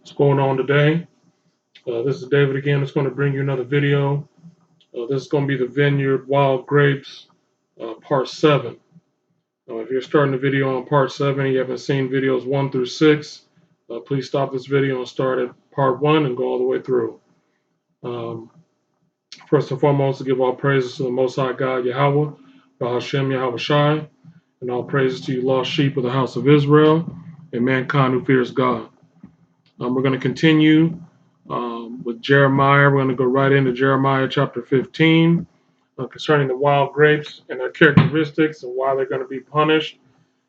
What's going on today? This is David again. It's going to bring you another video. This is going to be the Vineyard Wild Grapes, part 7. If you're starting the video on part 7 and you haven't seen videos 1 through 6, please stop this video and start at part 1 and go all the way through. First and foremost, to give all praises to the Most High God, Yahweh, Bahashem Yahweh Shai, and all praises to you lost sheep of the house of Israel and mankind who fears God. We're going to continue with Jeremiah. We're going to go right into Jeremiah chapter 15 concerning the wild grapes and their characteristics and why they're going to be punished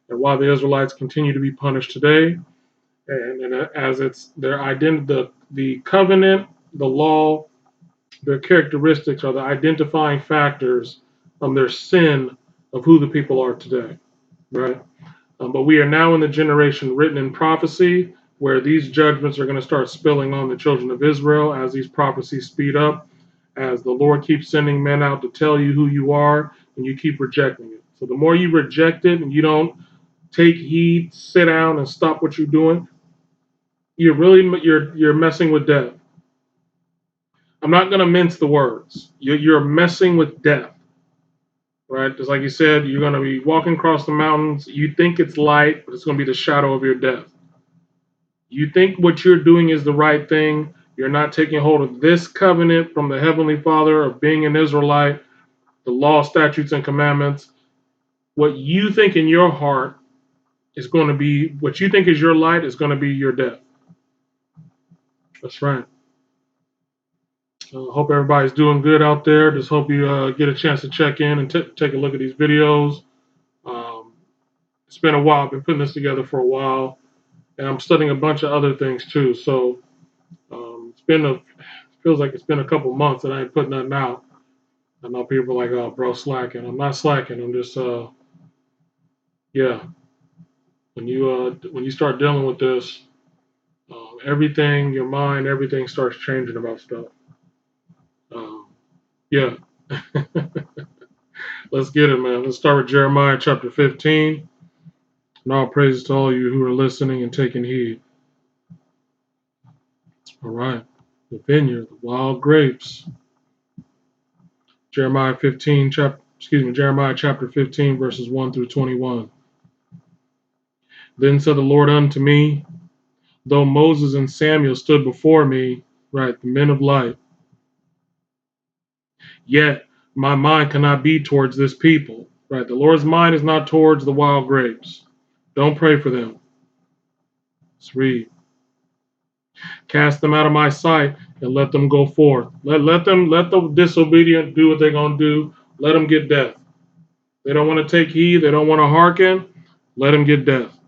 and why the Israelites continue to be punished today. And as it's their identity, the covenant, the law, their characteristics are the identifying factors of their sin of who the people are today, right? But we are now in the generation written in prophecy where these judgments are going to start spilling on the children of Israel as these prophecies speed up, as the Lord keeps sending men out to tell you who you are, and you keep rejecting it. So the more you reject it and you don't take heed, sit down, and stop what you're doing, you're messing with death. I'm not going to mince the words. You're messing with death, right? Just like you said, you're going to be walking across the mountains. You think it's light, but it's going to be the shadow of your death. You think what you're doing is the right thing. You're not taking hold of this covenant from the Heavenly Father of being an Israelite, the law, statutes, and commandments. What you think in your heart is going to be, what you think is your light is going to be your death. That's right. Hope everybody's doing good out there. Just hope you get a chance to check in and take a look at these videos. It's been a while. I've been putting this together for a while. And I'm studying a bunch of other things too. So feels like it's been a couple months that I ain't putting nothing out. I know people are like, oh, bro, slacking. I'm not slacking. I'm just, yeah. When you start dealing with this, everything, your mind, everything starts changing about stuff. Yeah. Let's get it, man. Let's start with Jeremiah chapter 15. And all praises to all you who are listening and taking heed. All right. The vineyard, the wild grapes. Jeremiah chapter 15, verses 1 through 21. Then said the Lord unto me, though Moses and Samuel stood before me, right, the men of light, yet my mind cannot be towards this people. Right, the Lord's mind is not towards the wild grapes. Don't pray for them. Let's read. Cast them out of my sight and let them go forth. Let the disobedient do what they're going to do. Let them get death. They don't want to take heed. They don't want to hearken. Let them get death.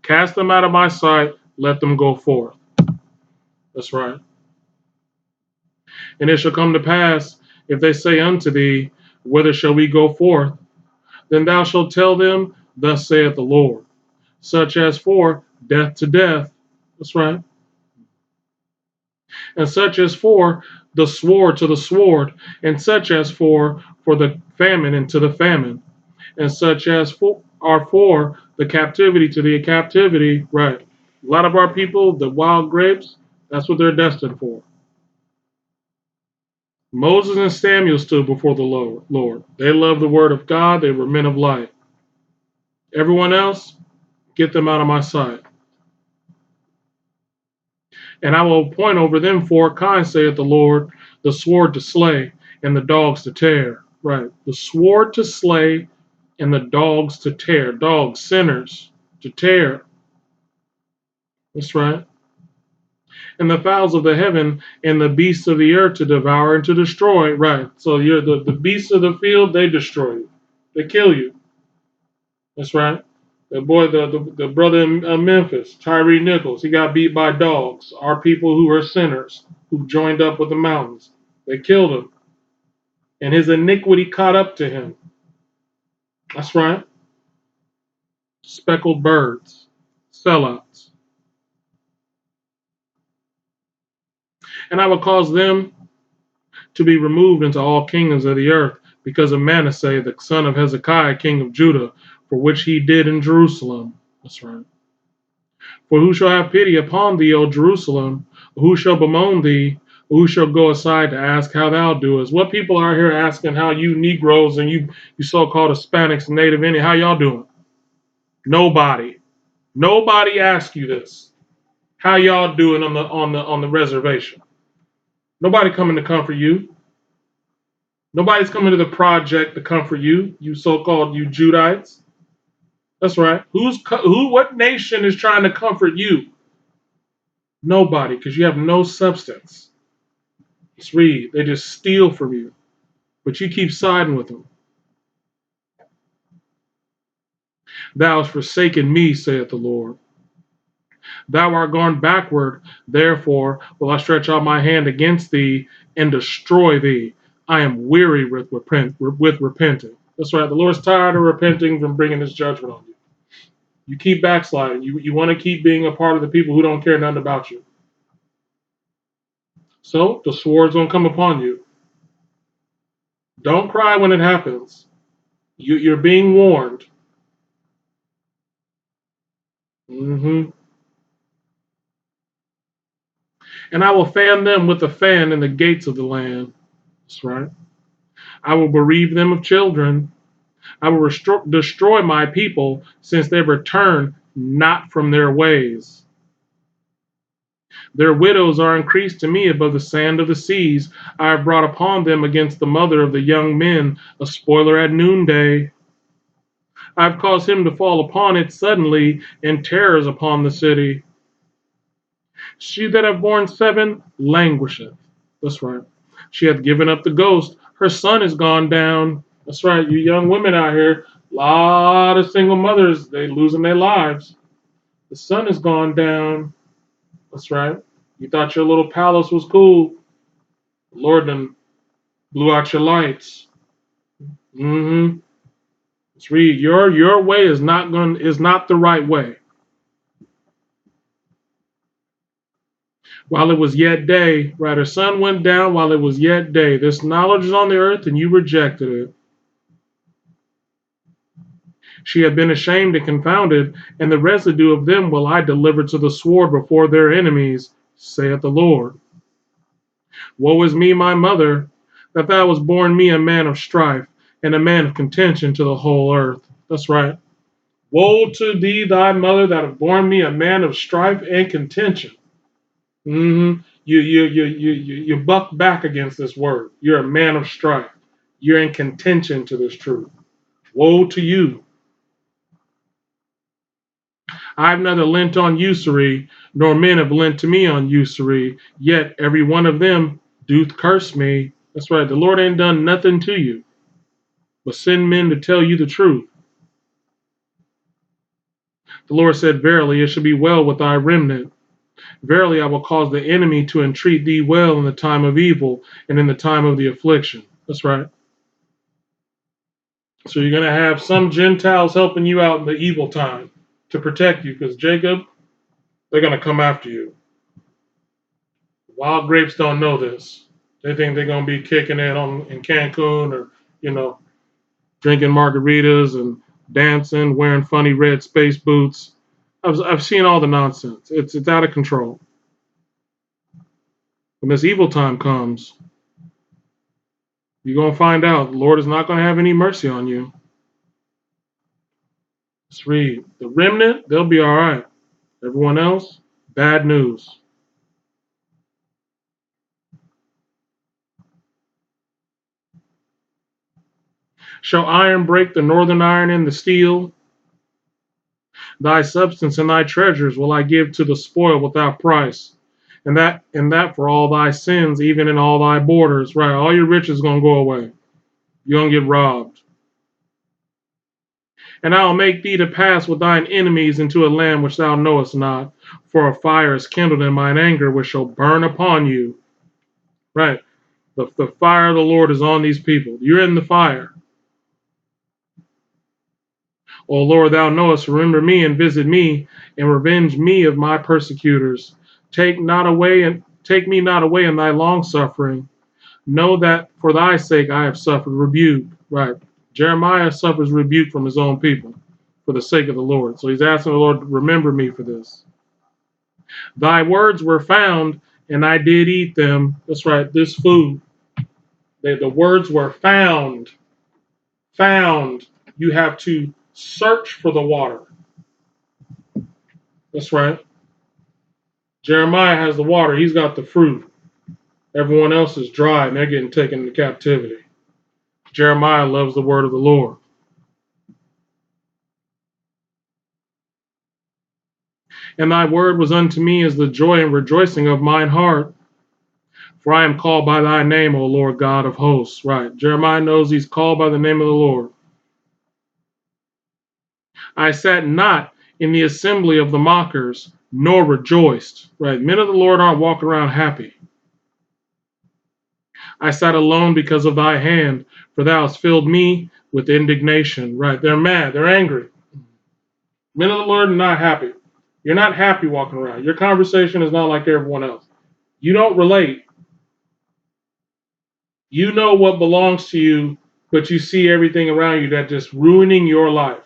Cast them out of my sight. Let them go forth. That's right. And it shall come to pass, if they say unto thee, whither shall we go forth? Then thou shalt tell them, thus saith the Lord, such as for death to death. That's right. And such as for the sword to the sword, and such as for the famine into the famine, and such as are for the captivity to the captivity. Right. A lot of our people, the wild grapes, that's what they're destined for. Moses and Samuel stood before the Lord. They loved the word of God. They were men of light. Everyone else, get them out of my sight. And I will appoint over them 4 kinds, saith the Lord, the sword to slay and the dogs to tear. Right. The sword to slay and the dogs to tear. Dogs, sinners, to tear. That's right. And the fowls of the heaven and the beasts of the earth to devour and to destroy. Right. So you're the beasts of the field, they destroy you. They kill you. That's right. The boy, the brother in Memphis, Tyree Nichols, he got beat by dogs. Our people who are sinners, who joined up with the mountains. They killed him. And his iniquity caught up to him. That's right. Speckled birds, sellouts. And I will cause them to be removed into all kingdoms of the earth because of Manasseh, the son of Hezekiah, king of Judah, for which he did in Jerusalem. That's right. For who shall have pity upon thee, O Jerusalem? Who shall bemoan thee? Who shall go aside to ask how thou doest? What people are here asking how you Negroes and you so-called Hispanics and Native Indian, how y'all doing? Nobody. Nobody asked you this. How y'all doing on the reservation? Nobody coming to comfort you. Nobody's coming to the project to comfort you. You so-called you Judites. That's right. What nation is trying to comfort you? Nobody, because you have no substance. Let's read. They just steal from you, but you keep siding with them. Thou hast forsaken me, saith the Lord. Thou art gone backward, therefore will I stretch out my hand against thee and destroy thee. I am weary with repenting. That's right. The Lord's tired of repenting from bringing his judgment on you. You keep backsliding. You want to keep being a part of the people who don't care nothing about you. So the sword's going to come upon you. Don't cry when it happens. You're being warned. Mm-hmm. And I will fan them with a fan in the gates of the land. That's right. I will bereave them of children. I will destroy my people, since they return not from their ways. Their widows are increased to me above the sand of the seas. I have brought upon them against the mother of the young men a spoiler at noonday. I have caused him to fall upon it suddenly, and terrors upon the city. She that hath borne 7 languisheth. That's right. She hath given up the ghost. Her son is gone down. That's right. You young women out here, a lot of single mothers, they losing their lives. The sun is gone down. That's right. You thought your little palace was cool. The Lord done blew out your lights. Mm-hmm. Let's read. Your way is not the right way. While it was yet day, right? Her sun went down while it was yet day. This knowledge is on the earth, and you rejected it. She had been ashamed and confounded, and the residue of them will I deliver to the sword before their enemies, saith the Lord. Woe is me, my mother, that thou hast borne me a man of strife, and a man of contention to the whole earth. That's right. Woe to thee, thy mother, that have borne me a man of strife and contention. Mm-hmm. You buck back against this word. You're a man of strife. You're in contention to this truth. Woe to you. I have neither lent on usury, nor men have lent to me on usury, yet every one of them doth curse me. That's right. The Lord ain't done nothing to you, but send men to tell you the truth. The Lord said, verily, it shall be well with thy remnant. Verily, I will cause the enemy to entreat thee well in the time of evil and in the time of the affliction. That's right. So you're going to have some Gentiles helping you out in the evil time to protect you, because Jacob, they're going to come after you. Wild grapes don't know this. They think they're going to be kicking it in Cancun, or, drinking margaritas and dancing, wearing funny red space boots. I've seen all the nonsense. It's out of control. When this evil time comes, you're going to find out the Lord is not going to have any mercy on you. Let's read. The remnant, they'll be all right. Everyone else, bad news. Shall iron break the northern iron and the steel? Thy substance and thy treasures will I give to the spoil without price. And that for all thy sins, even in all thy borders. Right, all your riches is going to go away. You're going to get robbed. And I will make thee to pass with thine enemies into a land which thou knowest not. For a fire is kindled in mine anger, which shall burn upon you. Right. The fire of the Lord is on these people. You're in the fire. O Lord, thou knowest, remember me and visit me, and revenge me of my persecutors. Take me not away in thy long suffering. Know that for thy sake I have suffered rebuke. Right. Jeremiah suffers rebuke from his own people for the sake of the Lord. So he's asking the Lord to remember me for this. Thy words were found, and I did eat them. That's right, this food. The words were found. Found. You have to search for the water. That's right. Jeremiah has the water. He's got the fruit. Everyone else is dry, and they're getting taken into captivity. Jeremiah loves the word of the Lord. And thy word was unto me as the joy and rejoicing of mine heart. For I am called by thy name, O Lord God of hosts. Right. Jeremiah knows he's called by the name of the Lord. I sat not in the assembly of the mockers, nor rejoiced. Right. Men of the Lord aren't walking around happy. I sat alone because of thy hand, for thou hast filled me with indignation. Right. They're mad. They're angry. Men of the Lord are not happy. You're not happy walking around. Your conversation is not like everyone else. You don't relate. You know what belongs to you, but you see everything around you that's just ruining your life.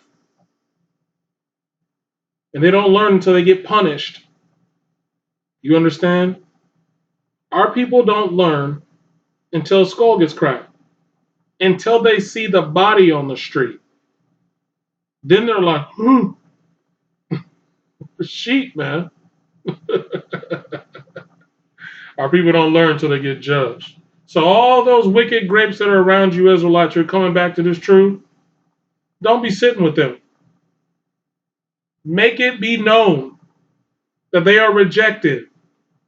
And they don't learn until they get punished. You understand? Our people don't learn until a skull gets cracked, until they see the body on the street. Then they're like, sheep, man. Our people don't learn until they get judged. So all those wicked grapes that are around you, Israelites, you're coming back to this truth, don't be sitting with them. Make it be known that they are rejected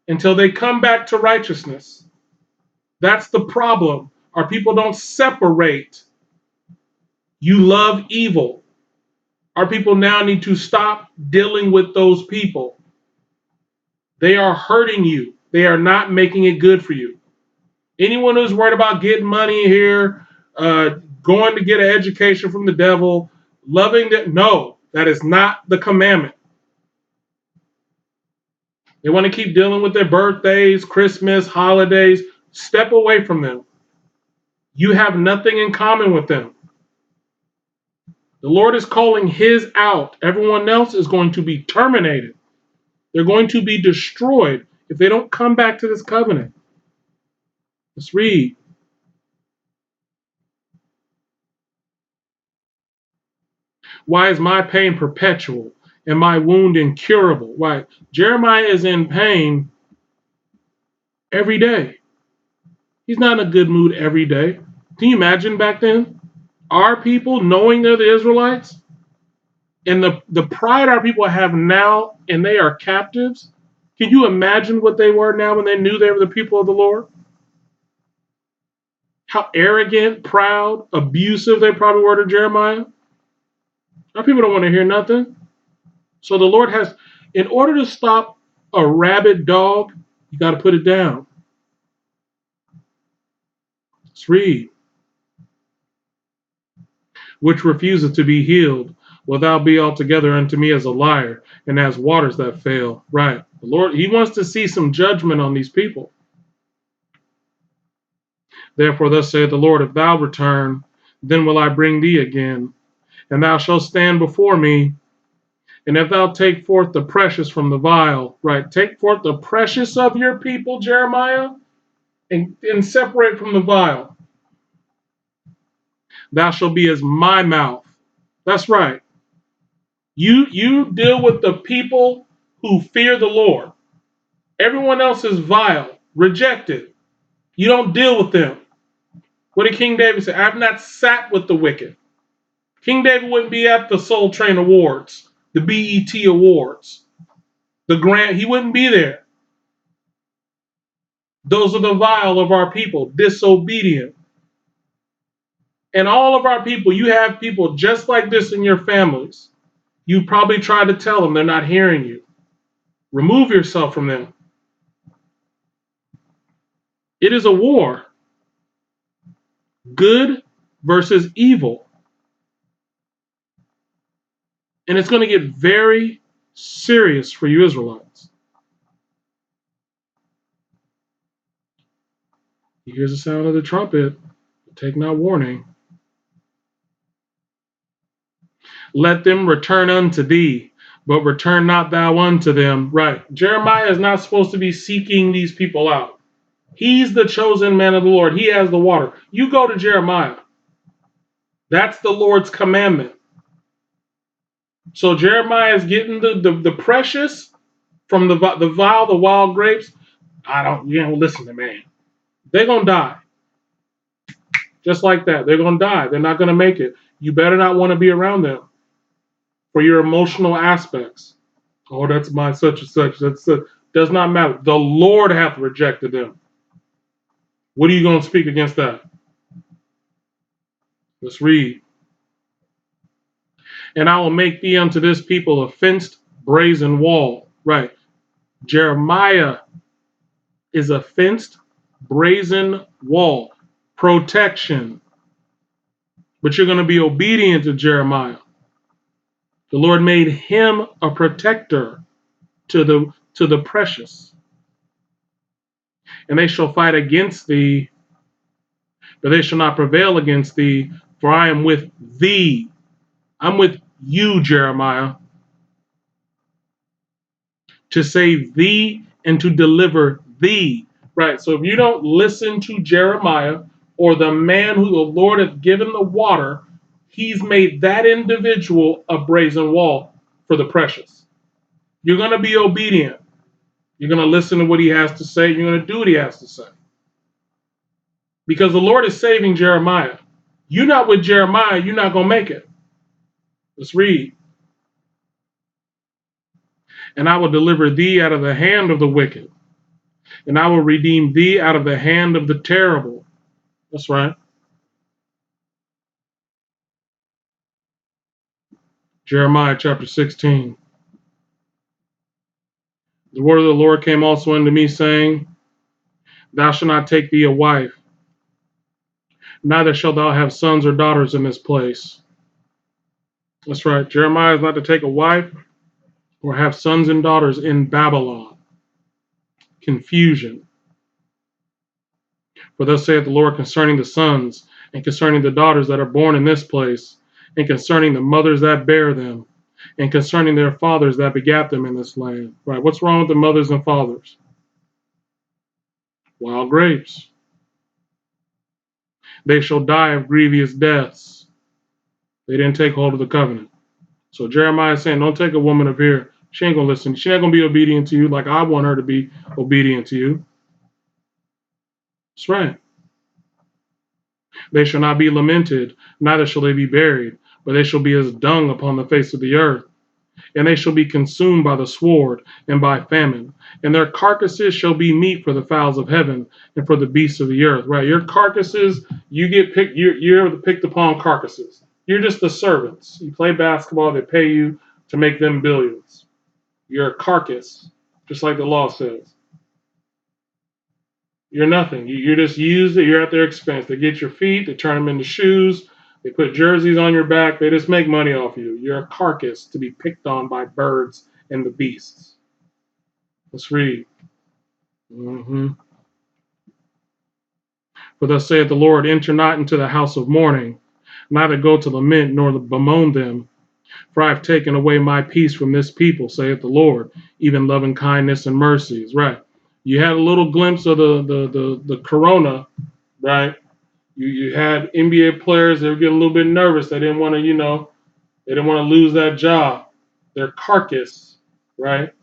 until they come back to righteousness. That's the problem. Our people don't separate. You love evil. Our people now need to stop dealing with those people. They are hurting you. They are not making it good for you. Anyone who's worried about getting money here, going to get an education from the devil, loving that, no, that is not the commandment. They want to keep dealing with their birthdays, Christmas, holidays. Step away from them. You have nothing in common with them. The Lord is calling his out. Everyone else is going to be terminated. They're going to be destroyed if they don't come back to this covenant. Let's read. Why is my pain perpetual and my wound incurable? Why? Jeremiah is in pain every day. He's not in a good mood every day. Can you imagine back then? Our people, knowing they're the Israelites, and the pride our people have now, and they are captives. Can you imagine what they were now when they knew they were the people of the Lord? How arrogant, proud, abusive they probably were to Jeremiah. Our people don't want to hear nothing. So the Lord has, in order to stop a rabid dog, you got to put it down. Let's read. Which refuseth to be healed, will thou be altogether unto me as a liar, and as waters that fail. Right. The Lord, he wants to see some judgment on these people. Therefore, thus saith the Lord, if thou return, then will I bring thee again, and thou shalt stand before me. And if thou take forth the precious from the vile, right, take forth the precious of your people, Jeremiah, and separate from the vile. Thou shalt be as my mouth. That's right. You deal with the people who fear the Lord. Everyone else is vile, rejected. You don't deal with them. What did King David say? I have not sat with the wicked. King David wouldn't be at the Soul Train Awards, the BET Awards, he wouldn't be there. Those are the vile of our people, disobedient. And all of our people, you have people just like this in your families. You probably try to tell them, they're not hearing you. Remove yourself from them. It is a war. Good versus evil. And it's going to get very serious for you Israelites. You hear the sound of the trumpet. Take not warning. Let them return unto thee. but return not thou unto them. Right. Jeremiah is not supposed to be seeking these people out. He's the chosen man of the Lord. He has the water. You go to Jeremiah. That's the Lord's commandment. So Jeremiah is getting the precious from the vile, the wild grapes. You don't listen to man. They're going to die. Just like that. They're going to die. They're not going to make it. You better not want to be around them for your emotional aspects. Oh, that's my such and such. Does not matter. The Lord hath rejected them. What are you going to speak against that? Let's read. And I will make thee unto this people a fenced brazen wall. Right. Jeremiah is a fenced brazen wall. Protection. But you're going to be obedient to Jeremiah. The Lord made him a protector to the precious. And they shall fight against thee, but they shall not prevail against thee, for I am with thee. I'm with you, Jeremiah, to save thee and to deliver thee. Right. So if you don't listen to Jeremiah or the man who the Lord hath given the water, he's made that individual a brazen wall for the precious. You're going to be obedient. You're going to listen to what he has to say. You're going to do what he has to say. Because the Lord is saving Jeremiah. You're not with Jeremiah, you're not going to make it. Let's read. And I will deliver thee out of the hand of the wicked, and I will redeem thee out of the hand of the terrible. That's right. Jeremiah chapter 16. The word of the Lord came also unto me, saying, Thou shalt not take thee a wife, neither shalt thou have sons or daughters in this place. That's right. Jeremiah is not to take a wife or have sons and daughters in Babylon. Confusion. For thus saith the Lord concerning the sons, and concerning the daughters that are born in this place, and concerning the mothers that bear them, and concerning their fathers that begat them in this land. Right? What's wrong with the mothers and fathers? Wild grapes. They shall die of grievous deaths. They didn't take hold of the covenant. So Jeremiah is saying, don't take a woman up here. She ain't going to listen. She ain't going to be obedient to you like I want her to be obedient to you. That's right. They shall not be lamented, neither shall they be buried, but they shall be as dung upon the face of the earth. And they shall be consumed by the sword and by famine. And their carcasses shall be meat for the fowls of heaven and for the beasts of the earth. Right? Your carcasses, you get picked. You're picked upon carcasses. You're just the servants. You play basketball. They pay you to make them billions. You're a carcass, just like the law says. You're nothing. You're just used. You're at their expense. They get your feet. They turn them into shoes. They put jerseys on your back. They just make money off you. You're a carcass to be picked on by birds and the beasts. Let's read. For thus saith the Lord, enter not into the house of mourning, neither go to lament, nor bemoan them. For I have taken away my peace from this people, saith the Lord, even loving kindness and mercies. Right. You had a little glimpse of the corona, right? You had NBA players that were getting a little bit nervous. They didn't want to, they didn't want to lose that job. Their carcass, right?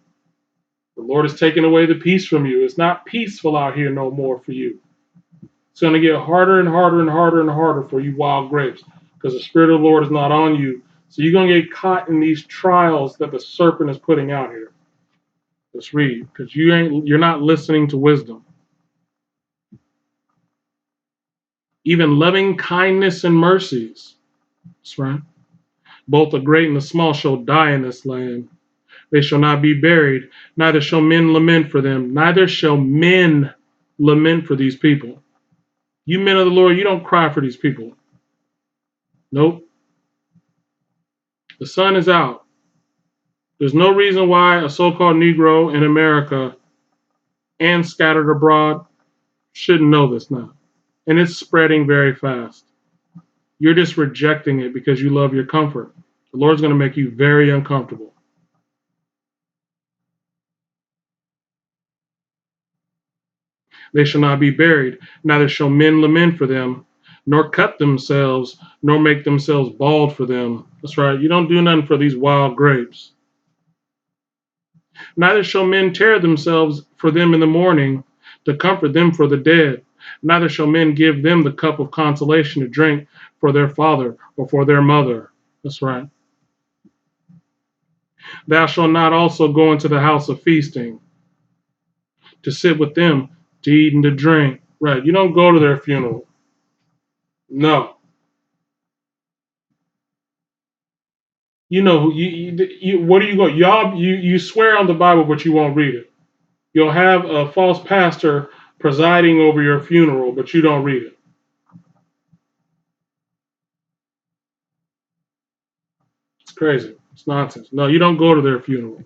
The Lord is taking away the peace from you. It's not peaceful out here no more for you. It's going to get harder and harder and harder and harder for you wild grapes because the Spirit of the Lord is not on you. So you're going to get caught in these trials that the serpent is putting out here. Let's read, because you're not listening to wisdom. Even loving kindness and mercies. That's right. Both the great and the small shall die in this land. They shall not be buried, neither shall men lament for them, neither shall men lament for these people. You men of the Lord, you don't cry for these people. Nope. The sun is out. There's no reason why a so-called Negro in America and scattered abroad shouldn't know this now. And it's spreading very fast. You're just rejecting it because you love your comfort. The Lord's going to make you very uncomfortable. They shall not be buried, neither shall men lament for them, nor cut themselves, nor make themselves bald for them. That's right. You don't do nothing for these wild grapes. Neither shall men tear themselves for them in the morning, to comfort them for the dead. Neither shall men give them the cup of consolation to drink for their father or for their mother. That's right. Thou shalt not also go into the house of feasting, to sit with them, to eat and to drink. Right. You don't go to their funeral. No. You know, what do you go? Y'all, you swear on the Bible, but you won't read it. You'll have a false pastor presiding over your funeral, but you don't read it. It's crazy. It's nonsense. No, you don't go to their funeral.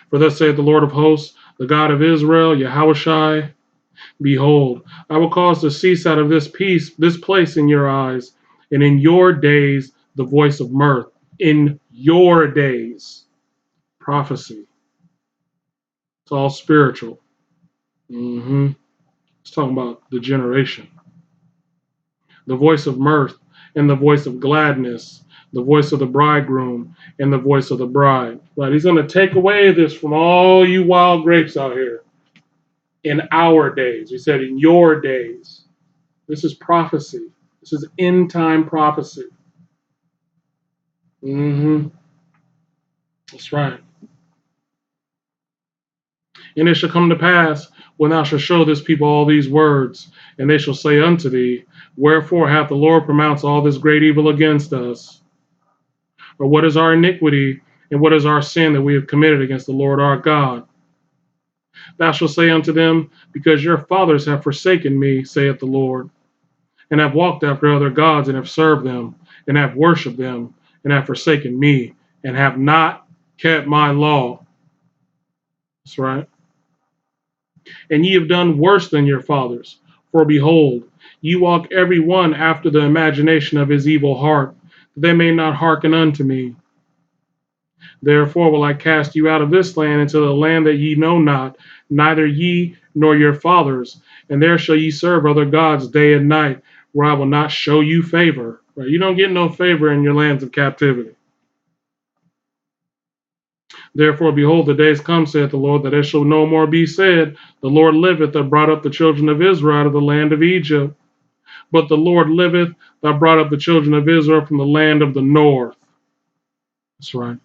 For thus saith the Lord of hosts, the God of Israel, Yahushai, behold, I will cause to cease out of this place in your eyes, and in your days the voice of mirth. In your days, prophecy. It's all spiritual. It's talking about the generation. The voice of mirth and the voice of gladness, the voice of the bridegroom and the voice of the bride. Right? He's going to take away this from all you wild grapes out here. In our days. He said, in your days. This is prophecy. This is end time prophecy. That's right. And it shall come to pass, when thou shalt show this people all these words, and they shall say unto thee, wherefore hath the Lord pronounced all this great evil against us? Or what is our iniquity, and what is our sin that we have committed against the Lord our God? Thou shalt say unto them, because your fathers have forsaken me, saith the Lord, and have walked after other gods, and have served them, and have worshipped them, and have forsaken me, and have not kept my law. That's right. And ye have done worse than your fathers. For behold, ye walk every one after the imagination of his evil heart, that they may not hearken unto me. Therefore will I cast you out of this land into the land that ye know not, neither ye nor your fathers, and there shall ye serve other gods day and night, where I will not show you favor. Right? You don't get no favor in your lands of captivity. Therefore, behold, the days come, saith the Lord, that it shall no more be said, the Lord liveth that brought up the children of Israel out of the land of Egypt. But the Lord liveth that brought up the children of Israel from the land of the north. That's right.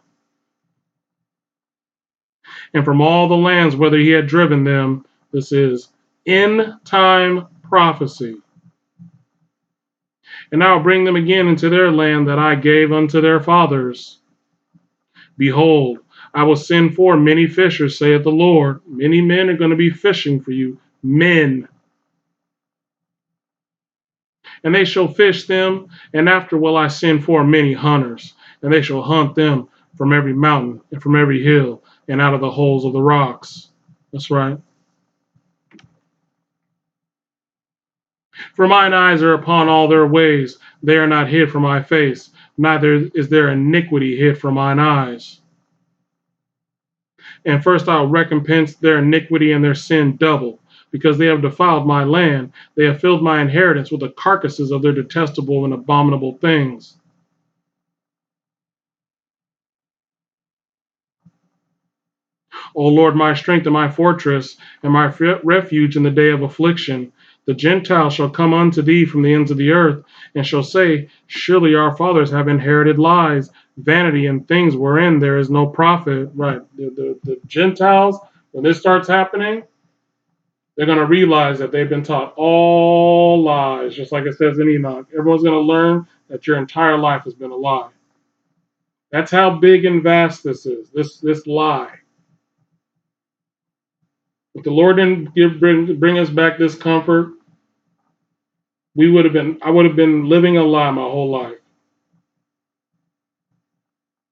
And from all the lands whither he had driven them. This is end time prophecy. And I will bring them again into their land that I gave unto their fathers. Behold, I will send forth many fishers, saith the Lord. Many men are going to be fishing for you. Men. And they shall fish them, and after will I send forth many hunters, and they shall hunt them from every mountain and from every hill and out of the holes of the rocks. That's right. For mine eyes are upon all their ways. They are not hid from my face, neither is their iniquity hid from mine eyes. And first I will recompense their iniquity and their sin double, because they have defiled my land. They have filled my inheritance with the carcasses of their detestable and abominable things. O Lord, my strength and my fortress, and my refuge in the day of affliction, the Gentiles shall come unto thee from the ends of the earth, and shall say, surely our fathers have inherited lies, vanity, and things wherein there is no profit. Right. The Gentiles, when this starts happening, they're going to realize that they've been taught all lies, just like it says in Enoch. Everyone's going to learn that your entire life has been a lie. That's how big and vast this is, this lie. If the Lord didn't bring us back this comfort, I would have been living a lie my whole life.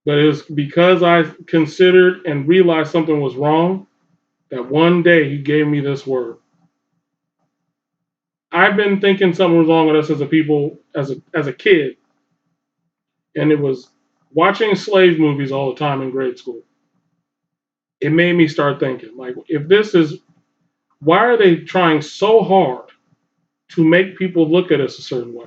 But it was because I considered and realized something was wrong that one day he gave me this word. I've been thinking something was wrong with us as a people, as a kid, and it was watching slave movies all the time in grade school. it made me start thinking, like, if this is, why are they trying so hard to make people look at us a certain way?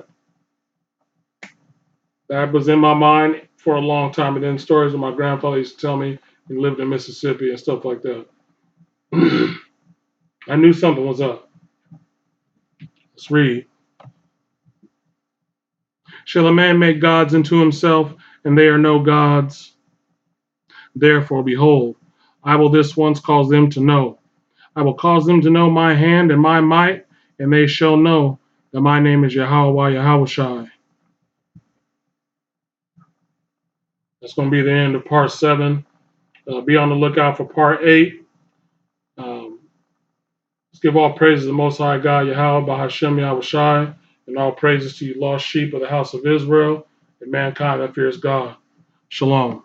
That was in my mind for a long time. And then stories of my grandfather used to tell me he lived in Mississippi and stuff like that. I knew something was up. Let's read. Shall a man make gods unto himself, and they are no gods? Therefore, behold, I will this once cause them to know. I will cause them to know my hand and my might, and they shall know that my name is Yahweh Yahushai. That's going to be the end of part 7. Be on the lookout for part 8. Let's give all praises to the Most High God, Yahweh, Bahashem, Yahushai, and all praises to you, lost sheep of the house of Israel, and mankind that fears God. Shalom.